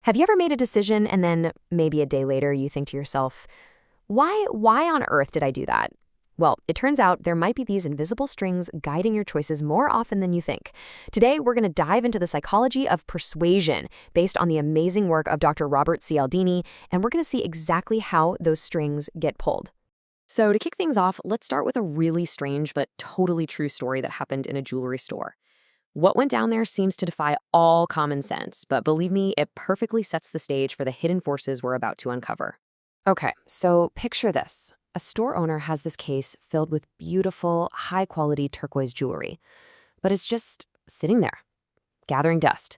Have you ever made a decision and then maybe a day later you think to yourself, why on earth did I do that? Well, it turns out there might be these invisible strings guiding your choices more often than you think. Today, we're going to dive into the psychology of persuasion based on the amazing work of Dr. Robert Cialdini, and we're going to see exactly how those strings get pulled. So to kick things off, let's start with a really strange but totally true story that happened in a jewelry store. What went down there seems to defy all common sense, but believe me, it perfectly sets the stage for the hidden forces we're about to uncover. Okay, so picture this. A store owner has this case filled with beautiful, high-quality turquoise jewelry, but it's just sitting there, gathering dust.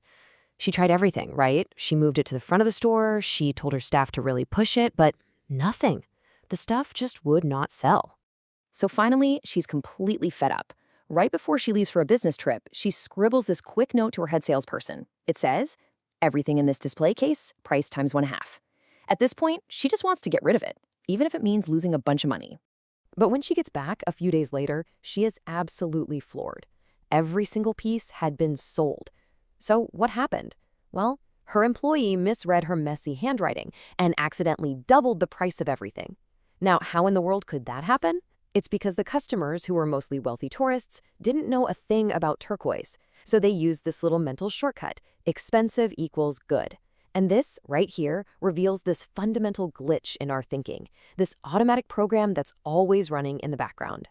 She tried everything, right? She moved it to the front of the store, she told her staff to really push it, but nothing. The stuff just would not sell. So finally, she's completely fed up. Right before she leaves for a business trip, she scribbles this quick note to her head salesperson. It says, "Everything in this display case, price times 1/2. At this point, she just wants to get rid of it, even if it means losing a bunch of money. But when she gets back a few days later, she is absolutely floored. Every single piece had been sold. So what happened? Well, her employee misread her messy handwriting and accidentally doubled the price of everything. Now, how in the world could that happen? It's because the customers, who were mostly wealthy tourists, didn't know a thing about turquoise. So they used this little mental shortcut: expensive equals good. And this, right here, reveals this fundamental glitch in our thinking, this automatic program that's always running in the background.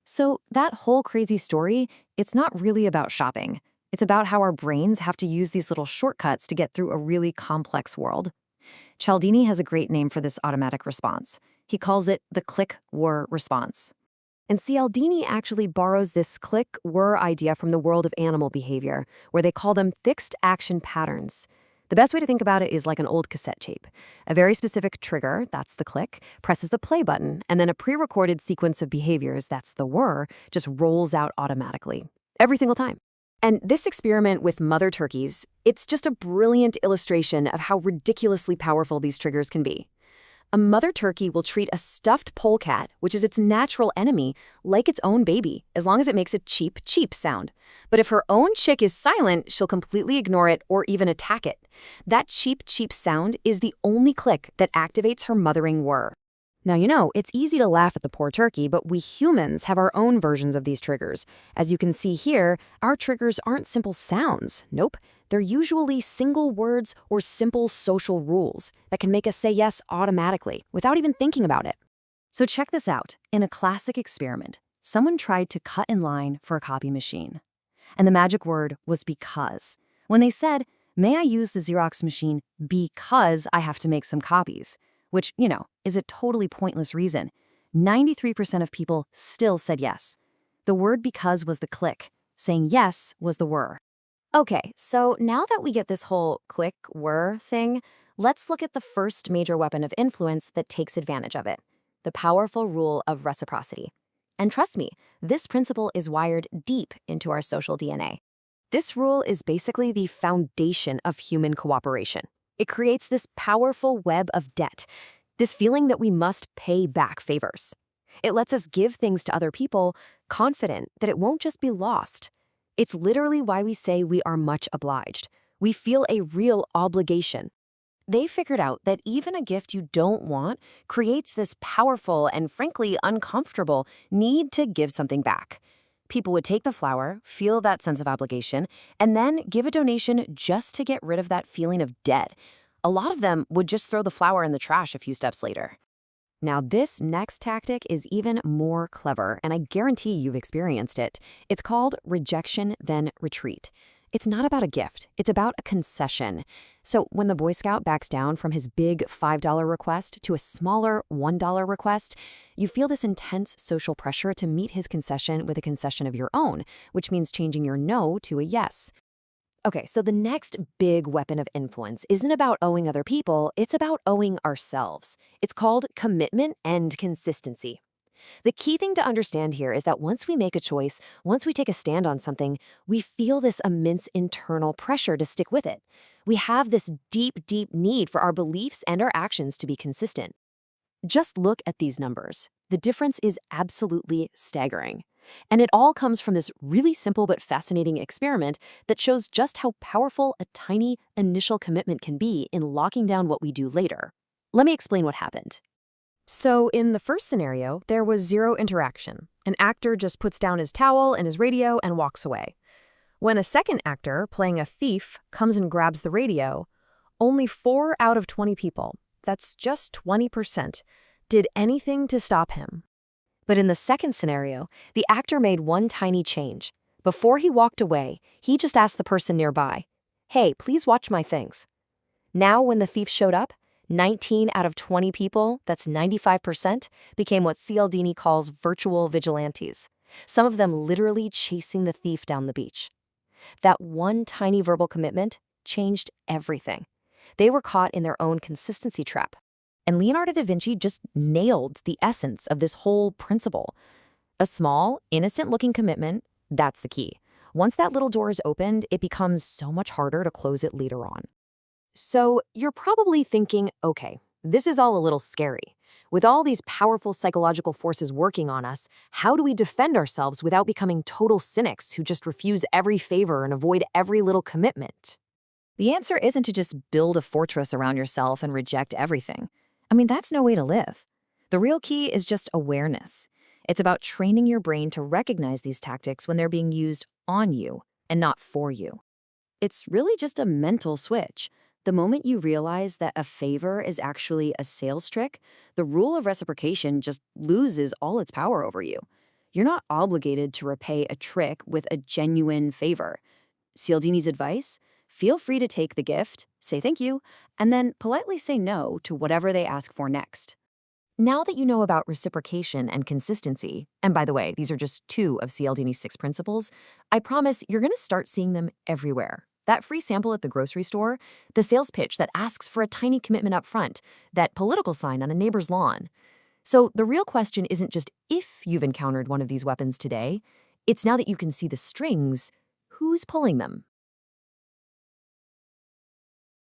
So that whole crazy story, it's not really about shopping. It's about how our brains have to use these little shortcuts to get through a really complex world. Cialdini has a great name for this automatic response. He calls it the click-whir response. And Cialdini actually borrows this click-whir idea from the world of animal behavior, where they call them fixed action patterns. The best way to think about it is like an old cassette tape. A very specific trigger, that's the click, presses the play button, and then a pre-recorded sequence of behaviors, that's the whir, just rolls out automatically, every single time. And this experiment with mother turkeys, it's just a brilliant illustration of how ridiculously powerful these triggers can be. A mother turkey will treat a stuffed polecat, which is its natural enemy, like its own baby, as long as it makes a cheep, cheep sound. But if her own chick is silent, she'll completely ignore it or even attack it. That cheep, cheep sound is the only click that activates her mothering whir. Now, it's easy to laugh at the poor turkey, but we humans have our own versions of these triggers. As you can see here, our triggers aren't simple sounds. Nope. They're usually single words or simple social rules that can make us say yes automatically without even thinking about it. So check this out. In a classic experiment, someone tried to cut in line for a copy machine. And the magic word was because. When they said, "May I use the Xerox machine because I have to make some copies?" Which, is a totally pointless reason, 93% of people still said yes. The word because was the click. Saying yes was the whir. Okay, so now that we get this whole click-whir thing, let's look at the first major weapon of influence that takes advantage of it: the powerful rule of reciprocity. And trust me, this principle is wired deep into our social DNA. This rule is basically the foundation of human cooperation. It creates this powerful web of debt, this feeling that we must pay back favors. It lets us give things to other people, confident that it won't just be lost. It's literally why we say we are much obliged. We feel a real obligation. They figured out that even a gift you don't want creates this powerful and frankly uncomfortable need to give something back. People would take the flower, feel that sense of obligation, and then give a donation just to get rid of that feeling of debt. A lot of them would just throw the flower in the trash a few steps later. Now, this next tactic is even more clever, and I guarantee you've experienced it. It's called rejection, then retreat. It's not about a gift. It's about a concession. So when the Boy Scout backs down from his big $5 request to a smaller $1 request, you feel this intense social pressure to meet his concession with a concession of your own, which means changing your no to a yes. Okay, so the next big weapon of influence isn't about owing other people, it's about owing ourselves. It's called commitment and consistency. The key thing to understand here is that once we make a choice, once we take a stand on something, we feel this immense internal pressure to stick with it. We have this deep, deep need for our beliefs and our actions to be consistent. Just look at these numbers. The difference is absolutely staggering. And it all comes from this really simple but fascinating experiment that shows just how powerful a tiny initial commitment can be in locking down what we do later. Let me explain what happened. So in the first scenario, there was zero interaction. An actor just puts down his towel and his radio and walks away. When a second actor, playing a thief, comes and grabs the radio, only 4 out of 20 people, that's just 20%, did anything to stop him. But in the second scenario, the actor made one tiny change. Before he walked away, he just asked the person nearby, "Hey, please watch my things." Now, when the thief showed up, 19 out of 20 people, that's 95%, became what Cialdini calls virtual vigilantes, some of them literally chasing the thief down the beach. That one tiny verbal commitment changed everything. They were caught in their own consistency trap. And Leonardo da Vinci just nailed the essence of this whole principle. A small, innocent-looking commitment, that's the key. Once that little door is opened, it becomes so much harder to close it later on. So you're probably thinking, okay, this is all a little scary. With all these powerful psychological forces working on us, how do we defend ourselves without becoming total cynics who just refuse every favor and avoid every little commitment? The answer isn't to just build a fortress around yourself and reject everything. I mean, that's no way to live. The real key is just awareness. It's about training your brain to recognize these tactics when they're being used on you and not for you. It's really just a mental switch. The moment you realize that a favor is actually a sales trick, the rule of reciprocation just loses all its power over you. You're not obligated to repay a trick with a genuine favor. Cialdini's advice? Feel free to take the gift, say thank you, and then politely say no to whatever they ask for next. Now that you know about reciprocation and consistency, and by the way, these are just 2 of Cialdini's 6 principles, I promise you're going to start seeing them everywhere. That free sample at the grocery store, the sales pitch that asks for a tiny commitment up front, that political sign on a neighbor's lawn. So the real question isn't just if you've encountered one of these weapons today, it's now that you can see the strings, who's pulling them?